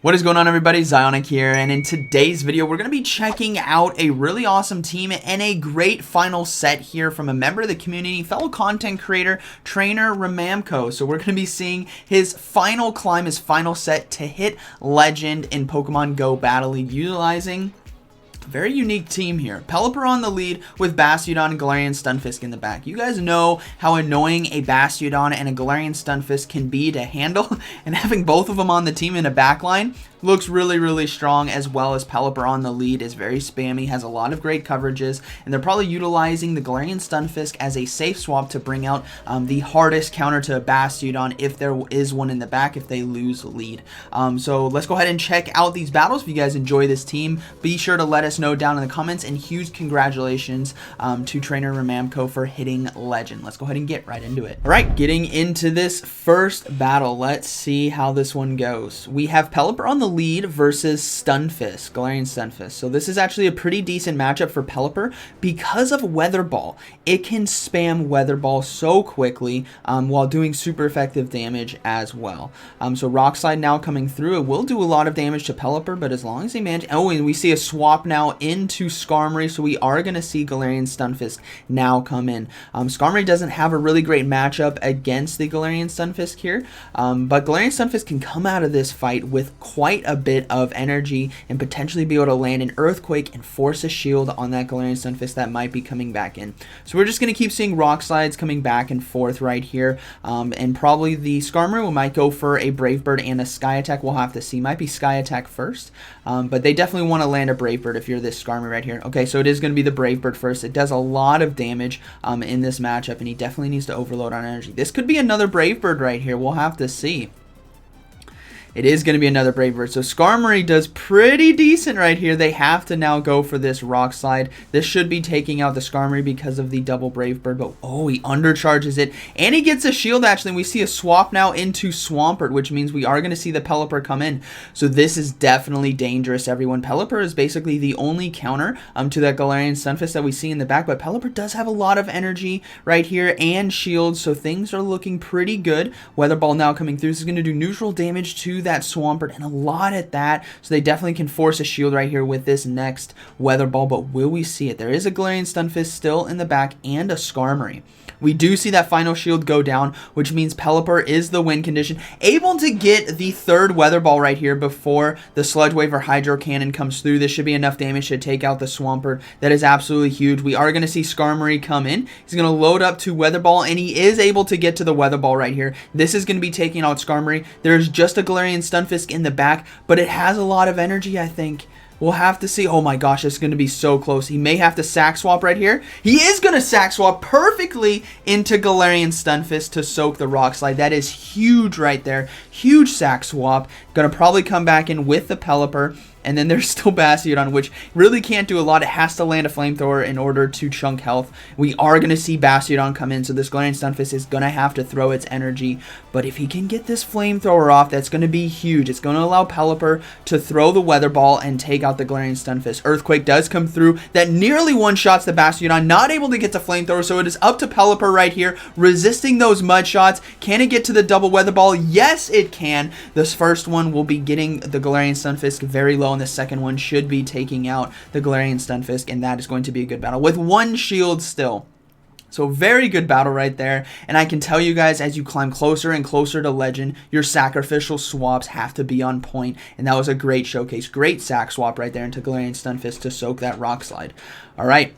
What is going on, everybody? ZyoniK here, and in today's video we're going to be checking out a really awesome team and a great final set here from a member of the community, fellow content creator, TrainerRemamco. So we're going to be seeing his final climb, his final set to hit Legend in Pokemon GO Battle League, utilizing very unique team here. Pelipper on the lead with Bastiodon and Galarian Stunfisk in the back. You guys know how annoying a Bastiodon and a Galarian Stunfisk can be to handle, and having both of them on the team in a backline looks really strong, as well as Pelipper on the lead is very spammy, has a lot of great coverages, and they're probably utilizing the Galarian Stunfisk as a safe swap to bring out the hardest counter to a Bastiodon if there is one in the back if they lose lead. So let's go ahead and check out these battles. If you guys enjoy this team, be sure to let us know down in the comments, and huge congratulations to TrainerRemamco for hitting Legend. Let's go ahead and get right into it. All right, getting into this first battle, let's see how this one goes. We have Pelipper on the lead versus Stunfisk, Galarian Stunfisk. So this is actually a pretty decent matchup for Pelipper because of Weather Ball. It can spam Weather Ball so quickly while doing super effective damage as well. So Rock Slide now coming through. It will do a lot of damage to Pelipper, but as long as they manage... Oh, and we see a swap now into Skarmory, so we are going to see Galarian Stunfisk now come in. Skarmory doesn't have a really great matchup against the Galarian Stunfisk here, but Galarian Stunfisk can come out of this fight with quite a bit of energy and potentially be able to land an Earthquake and force a shield on that Galarian Stunfisk that might be coming back in. So we're just going to keep seeing Rock Slides coming back and forth right here, and probably the Skarmory might go for a Brave Bird and a Sky Attack. We'll have to see. Might be Sky Attack first, but they definitely want to land a Brave Bird if you're this Skarmory right here. Okay, so it is going to be the Brave Bird first. It does a lot of damage in this matchup, and he definitely needs to overload on energy. This could be another Brave Bird right here. We'll have to see. It is going to be another Brave Bird. So Skarmory does pretty decent right here. They have to now go for this Rock Slide. This should be taking out the Skarmory because of the double Brave Bird. But, oh, he undercharges it. And he gets a shield, actually. And we see a swap now into Swampert, which means we are going to see the Pelipper come in. So this is definitely dangerous, everyone. Pelipper is basically the only counter to that Galarian Stunfisk that we see in the back. But Pelipper does have a lot of energy right here and shields. So things are looking pretty good. Weather Ball now coming through. This is going to do neutral damage to that Swampert, and a lot at that, so they definitely can force a shield right here with this next Weather Ball. But will we see it? There is a Galarian Stunfisk still in the back and a Skarmory. We do see that final shield go down, which means Pelipper is the win condition, able to get the third Weather Ball right here before the Sludge Wave or Hydro Cannon comes through. This should be enough damage to take out the Swampert. That is absolutely huge. We are going to see Skarmory come in. He's going to load up to Weather Ball, and he is able to get to the Weather Ball right here. This is going to be taking out Skarmory. There's just a Galarian Stunfisk in the back, but it has a lot of energy, I think. We'll have to see. Oh my gosh, it's going to be so close. He may have to sack swap right here. He is going to sack swap perfectly into Galarian Stunfisk to soak the Rock Slide. That is huge right there. Huge sack swap. Going to probably come back in with the Pelipper. And then there's still Bastiodon, which really can't do a lot. It has to land a Flamethrower in order to chunk health. We are going to see Bastiodon come in, so this Galarian Stunfisk is going to have to throw its energy. But if he can get this Flamethrower off, that's going to be huge. It's going to allow Pelipper to throw the Weather Ball and take out the Galarian Stunfisk. Earthquake does come through. That nearly one-shots the Bastiodon, not able to get to Flamethrower, so it is up to Pelipper right here, resisting those mud shots. Can it get to the double Weather Ball? Yes, it can. This first one will be getting the Galarian Stunfisk very low, and the second one should be taking out the Galarian Stunfisk, and that is going to be a good battle with one shield still. So very good battle right there, and I can tell you guys, as you climb closer and closer to Legend, your sacrificial swaps have to be on point, and that was a great showcase. Great sack swap right there into Galarian Stunfisk to soak that Rock Slide. All right,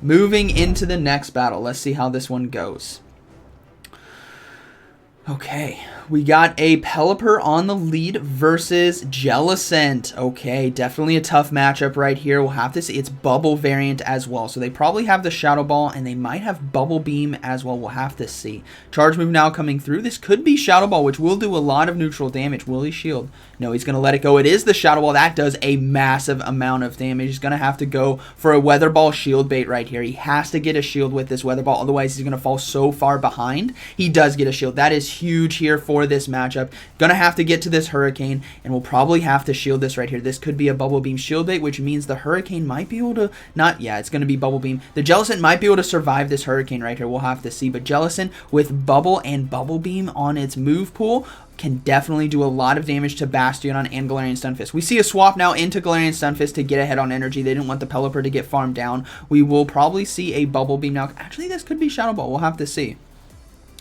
moving into the next battle. Let's see how this one goes. Okay, we got a Pelipper on the lead versus Jellicent. Okay, definitely a tough matchup right here. We'll have to see. It's Bubble variant as well, so they probably have the Shadow Ball, and they might have Bubble Beam as well. We'll have to see. Charge move now coming through. This could be Shadow Ball, which will do a lot of neutral damage. Will he shield? No, he's going to let it go. It is the Shadow Ball. That does a massive amount of damage. He's going to have to go for a Weather Ball shield bait right here. He has to get a shield with this Weather Ball, otherwise he's going to fall so far behind. He does get a shield. That is huge here for this matchup. Gonna have to get to this Hurricane, and we'll probably have to shield this right here. This could be a Bubble Beam shield bait, which means the Hurricane might be able to it's gonna be Bubble Beam. The Jellicent might be able to survive this Hurricane right here. We'll have to see, but Jellicent with Bubble and Bubble Beam on its move pool can definitely do a lot of damage to Bastion and Galarian Stunfisk. We see a swap now into Galarian Stunfisk to get ahead on energy. They didn't want the Pelipper to get farmed down. We will probably see a Bubble Beam now. Actually, this could be Shadow Ball. We'll have to see.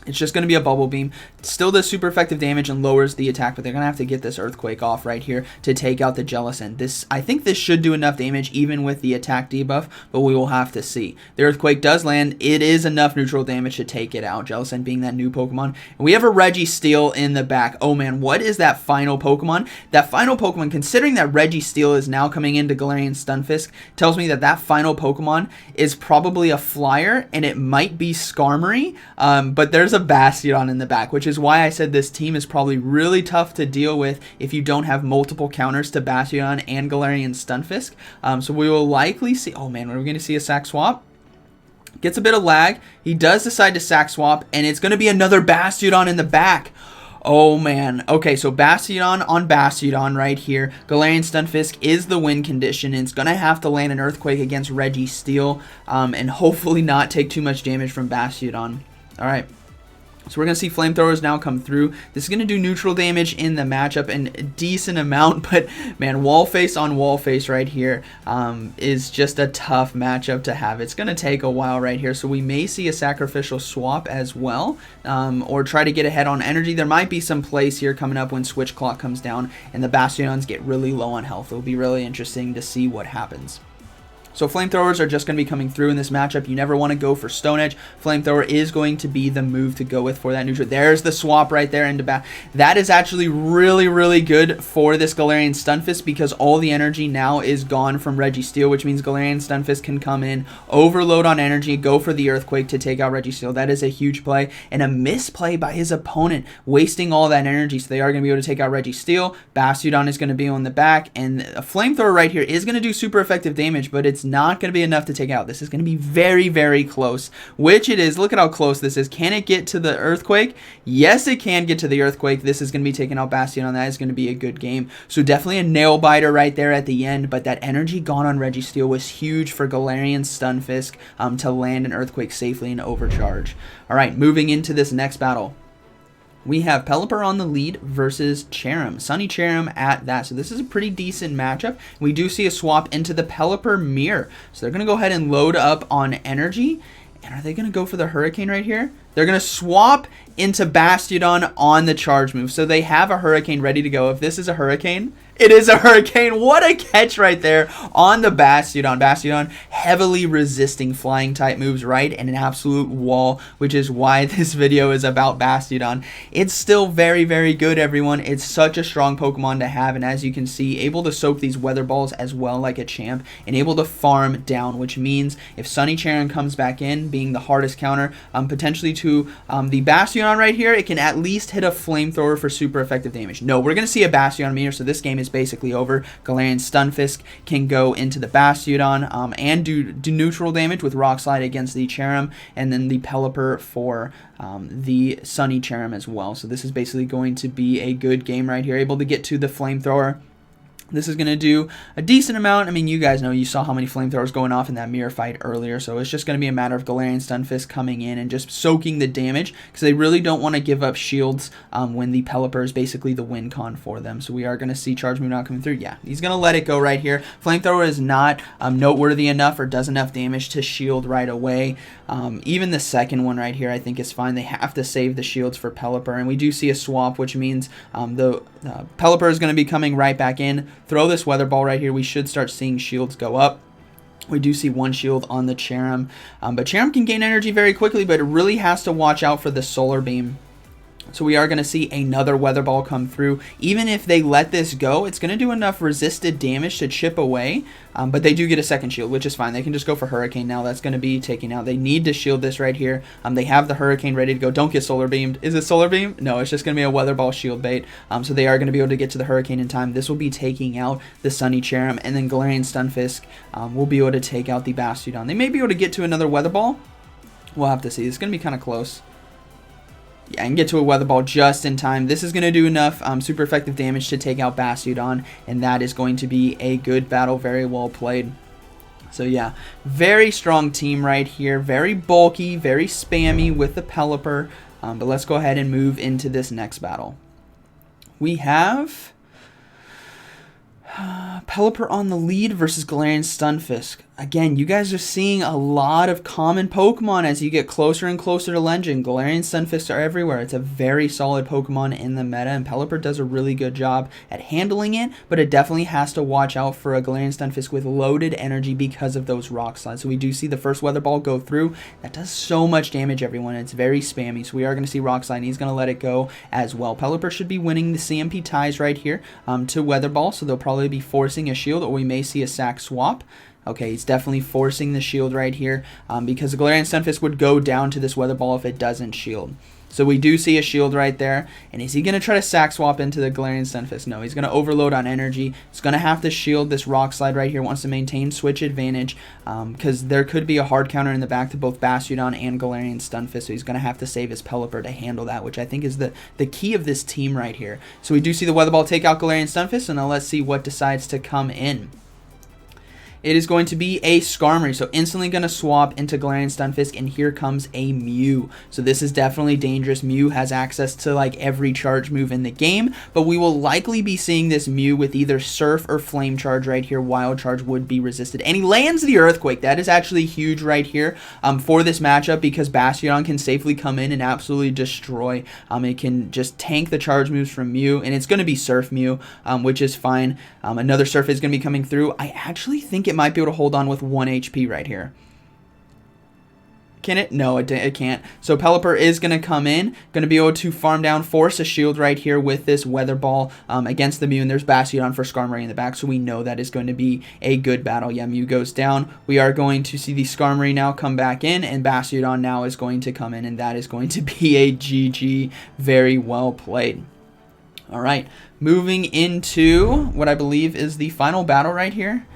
It's just going to be a Bubble Beam. Still does super effective damage and lowers the attack, but they're going to have to get this Earthquake off right here to take out the Jellicent. I think this should do enough damage even with the attack debuff, but we will have to see. The Earthquake does land. It is enough neutral damage to take it out, Jellicent being that new Pokemon. And we have a Registeel in the back. Oh man, what is that final Pokemon? That final Pokemon, considering that Registeel is now coming into Galarian Stunfisk, tells me that that final Pokemon is probably a Flyer, and it might be Skarmory, but there's a Bastion in the back, which is why I said this team is probably really tough to deal with if you don't have multiple counters to Bastion and Galarian Stunfisk. So we will likely see, oh man, we're going to see a sack swap. Gets a bit of lag. He does decide to sack swap, and it's going to be another Bastion in the back. Oh man. Okay, so Bastion on Bastion right here. Galarian Stunfisk is the win condition, and it's going to have to land an Earthquake against Registeel, and hopefully not take too much damage from Bastion. Alright. So we're going to see Flamethrowers now come through. This is going to do neutral damage in the matchup and a decent amount, but man, Wall Face on Wall Face right here is just a tough matchup to have. It's going to take a while right here, so we may see a Sacrificial swap as well, or try to get ahead on energy. There might be some plays here coming up when Switch Clock comes down and the Bastions get really low on health. It'll be really interesting to see what happens. So Flamethrowers are just going to be coming through in this matchup. You never want to go for Stone Edge. Flamethrower is going to be the move to go with for that neutral. There's the swap right there into back. That is actually really, really good for this Galarian Stunfisk because all the energy now is gone from Registeel, which means Galarian Stunfisk can come in, overload on energy, go for the Earthquake to take out Registeel. That is a huge play and a misplay by his opponent, wasting all that energy. So they are going to be able to take out Registeel. Bastion is going to be on the back, and a Flamethrower right here is going to do super effective damage, but it's not going to be enough to take out. This is going to be very, very close, which it is. Look at how close this is. Can it get to the Earthquake? Yes, it can get to the Earthquake. This is going to be taking out Bastion. That is going to be a good game. So definitely a nail biter right there at the end, but that energy gone on Registeel was huge for Galarian Stunfisk to land an Earthquake safely and overcharge. All right, moving into this next battle. We have Pelipper on the lead versus Cherrim. Sunny Cherrim at that. So this is a pretty decent matchup. We do see a swap into the Pelipper mirror. So they're going to go ahead and load up on energy. And are they going to go for the Hurricane right here? They're going to swap into Bastion on the charge move. So they have a Hurricane ready to go. If this is a Hurricane, it is a Hurricane. What a catch right there on the Bastion. Bastion heavily resisting flying type moves, right? And an absolute wall, which is why this video is about Bastion. It's still very, very good, everyone. It's such a strong Pokemon to have. And as you can see, able to soak these weather balls as well like a champ and able to farm down, which means if Sunny Cherrim comes back in, being the hardest counter, potentially to the Bastion right here, it can at least hit a Flamethrower for super effective damage. No, we're going to see a Bastion mirror, so this game is basically over. Galarian Stunfisk can go into the Bastion and do neutral damage with Rock Slide against the Cherrim, and then the Pelipper for the Sunny Cherrim as well. So this is basically going to be a good game right here. Able to get to the Flamethrower. This is going to do a decent amount. I mean, you guys know, you saw how many Flamethrowers going off in that mirror fight earlier, so it's just going to be a matter of Galarian Stunfisk coming in and just soaking the damage, because they really don't want to give up shields when the Pelipper is basically the win con for them. So we are going to see Charge Move not coming through. Yeah, he's going to let it go right here. Flamethrower is not noteworthy enough or does enough damage to shield right away. Even the second one right here I think is fine. They have to save the shields for Pelipper, and we do see a swap, which means the Pelipper is going to be coming right back in. Throw this Weather Ball right here. We should start seeing shields go up. We do see one shield on the Cherrim, but Cherrim can gain energy very quickly, but it really has to watch out for the Solar Beam. So we are going to see another Weather Ball come through. Even if they let this go, it's going to do enough resisted damage to chip away. But they do get a second shield, which is fine. They can just go for Hurricane now. That's going to be taken out. They need to shield this right here. They have the Hurricane ready to go. Don't get Solar Beamed. Is it Solar Beam? No, it's just going to be a Weather Ball shield bait. So they are going to be able to get to the Hurricane in time. This will be taking out the Sunny Cherrim, and then Galarian Stunfisk will be able to take out the Bastion. They may be able to get to another Weather Ball. We'll have to see. It's going to be kind of close. Yeah, and get to a Weather Ball just in time. This is going to do enough super effective damage to take out Bastiodon, and that is going to be a good battle. Very well played. So yeah, very strong team right here. Very bulky, very spammy with the Pelipper. But let's go ahead and move into this next battle. We have Pelipper on the lead versus Galarian Stunfisk. Again, you guys are seeing a lot of common Pokemon as you get closer and closer to Legend. Galarian Stunfisk are everywhere. It's a very solid Pokemon in the meta, and Pelipper does a really good job at handling it, but it definitely has to watch out for a Galarian Stunfisk with loaded energy because of those rock slides. So we do see the first Weather Ball go through. That does so much damage, everyone. It's very spammy, so we are going to see rock slide, and he's going to let it go as well. Pelipper should be winning the CMP ties right here to Weather Ball, so they'll probably be forcing a shield, or we may see a sack swap. Okay, he's definitely forcing the shield right here because the Galarian Stunfisk would go down to this Weather Ball if it doesn't shield. So we do see a shield right there. And is he going to try to sack swap into the Galarian Stunfisk? No, he's going to overload on energy. He's going to have to shield this rock slide right here. Wants to maintain switch advantage because there could be a hard counter in the back to both Bastiodon and Galarian Stunfisk. So he's going to have to save his Pelipper to handle that, which I think is the key of this team right here. So we do see the Weather Ball take out Galarian Stunfisk, and now let's see what decides to come in. It is going to be a Skarmory, so instantly going to swap into Galarian Stunfisk, and here comes a Mew. So this is definitely dangerous. Mew has access to like every charge move in the game, but we will likely be seeing this Mew with either Surf or Flame Charge right here. Wild Charge would be resisted, and he lands the Earthquake. That is actually huge right here for this matchup because Bastiodon can safely come in and absolutely destroy. It can just tank the charge moves from Mew, and it's going to be Surf Mew, which is fine. Another Surf is going to be coming through. I actually think it might be able to hold on with 1 HP right here. Can it? No, it can't. So Pelipper is going to come in, going to be able to farm down, force a shield right here with this Weather Ball against the Mew, and there's Bastiodon for Skarmory in the back, so we know that is going to be a good battle. Yeah, Mew goes down. We are going to see the Skarmory now come back in, and Bastiodon now is going to come in, and that is going to be a GG. Very well played. All right, moving into what I believe is the final battle right here.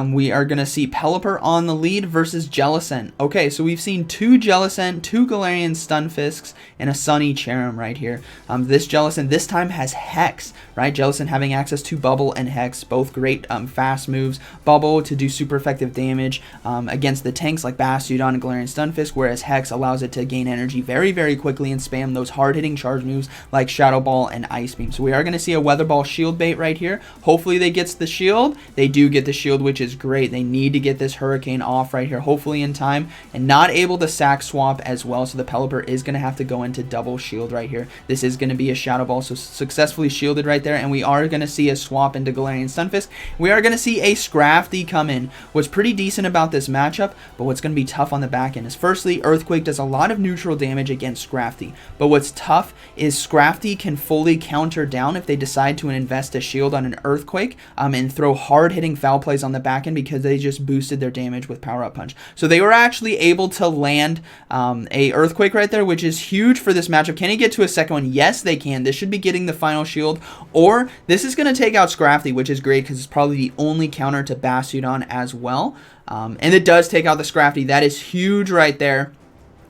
We are going to see Pelipper on the lead versus Jellicent. Okay, so we've seen 2 Jellicent, 2 Galarian Stunfisks, and a Sunny Cherrim right here. This Jellicent this time has Hex, right? Jellicent having access to Bubble and Hex, both great fast moves. Bubble to do super effective damage against the tanks like Bastiodon and Galarian Stunfisk, whereas Hex allows it to gain energy very, very quickly and spam those hard-hitting charge moves like Shadow Ball and Ice Beam. So we are going to see a Weather Ball shield bait right here. Hopefully they get the shield. They do get the shield, which is great. They need to get this Hurricane off right here, hopefully in time, and not able to sack swap as well, so the Pelipper is going to have to go into double shield right here. This is going to be a Shadow Ball, so successfully shielded right there, and we are going to see a swap into Galarian Stunfisk. We are going to see a Scrafty come in. What's pretty decent about this matchup, but what's going to be tough on the back end is firstly, Earthquake does a lot of neutral damage against Scrafty, but what's tough is Scrafty can fully counter down if they decide to invest a shield on an Earthquake and throw hard-hitting foul plays on the back end because they just boosted their damage with Power Up Punch. So they were actually able to land a Earthquake right there, which is huge for this matchup. Can he get to a second one? Yes, they can. This should be getting the final shield, or this is going to take out Scrafty, which is great because it's probably the only counter to Bastiodon as well. And it does take out the Scrafty. That is huge right there.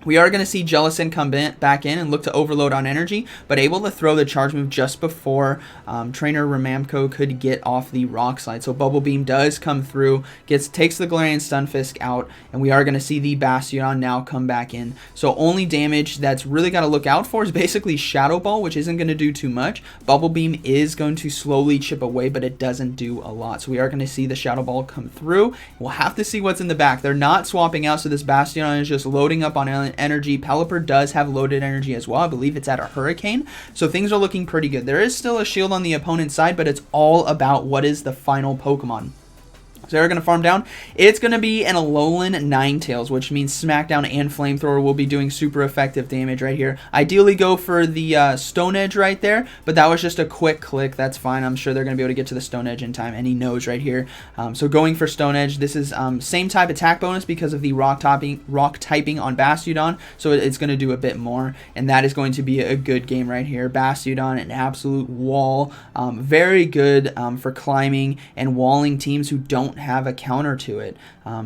We are going to see Jellicent come back in and look to overload on energy, but able to throw the charge move just before TrainerRemamco could get off the rock slide. So Bubble Beam does come through, takes the Galarian Stunfisk out, and we are going to see the Bastiodon now come back in. So only damage that's really got to look out for is basically Shadow Ball, which isn't going to do too much. Bubble Beam is going to slowly chip away, but it doesn't do a lot. So we are going to see the Shadow Ball come through. We'll have to see what's in the back. They're not swapping out, so this Bastiodon is just loading up on energy. Pelipper does have loaded energy as well. I believe it's at a Hurricane. So things are looking pretty good. There is still a shield on the opponent's side, but it's all about what is the final Pokemon. So they're going to farm down. It's going to be an Alolan Ninetales, which means Smackdown and Flamethrower will be doing super effective damage right here. Ideally go for the Stone Edge right there, but that was just a quick click. That's fine. I'm sure they're going to be able to get to the Stone Edge in time, and he knows right here. So going for Stone Edge, this is same type attack bonus because of the rock typing on Bastiodon, so it's going to do a bit more, and that is going to be a good game right here. Bastiodon, an absolute wall. Very good for climbing and walling teams who don't don't have a counter to it.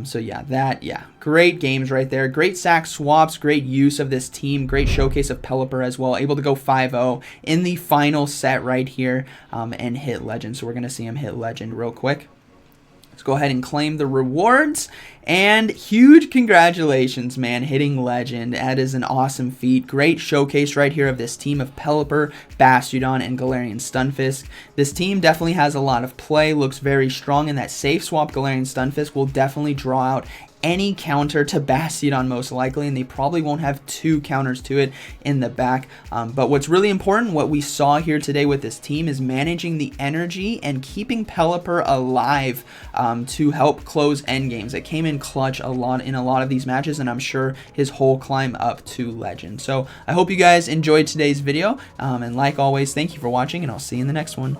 So yeah, great games right there. Great sack swaps, great use of this team, great showcase of Pelipper as well. Able to go 5-0 in the final set right here and hit Legend. So we're going to see him hit Legend real quick. Let's go ahead and claim the rewards. And huge congratulations, man, hitting Legend. That is an awesome feat. Great showcase right here of this team of Pelipper, Bastiodon, and Galarian Stunfisk. This team definitely has a lot of play, looks very strong, and that safe swap Galarian Stunfisk will definitely draw out any counter to Bastiodon most likely, and they probably won't have 2 counters to it in the back. But what's really important, what we saw here today with this team, is managing the energy and keeping Pelipper alive to help close endgames. It came in clutch a lot of these matches, and I'm sure his whole climb up to Legend. So I hope you guys enjoyed today's video, and like always, thank you for watching, and I'll see you in the next one.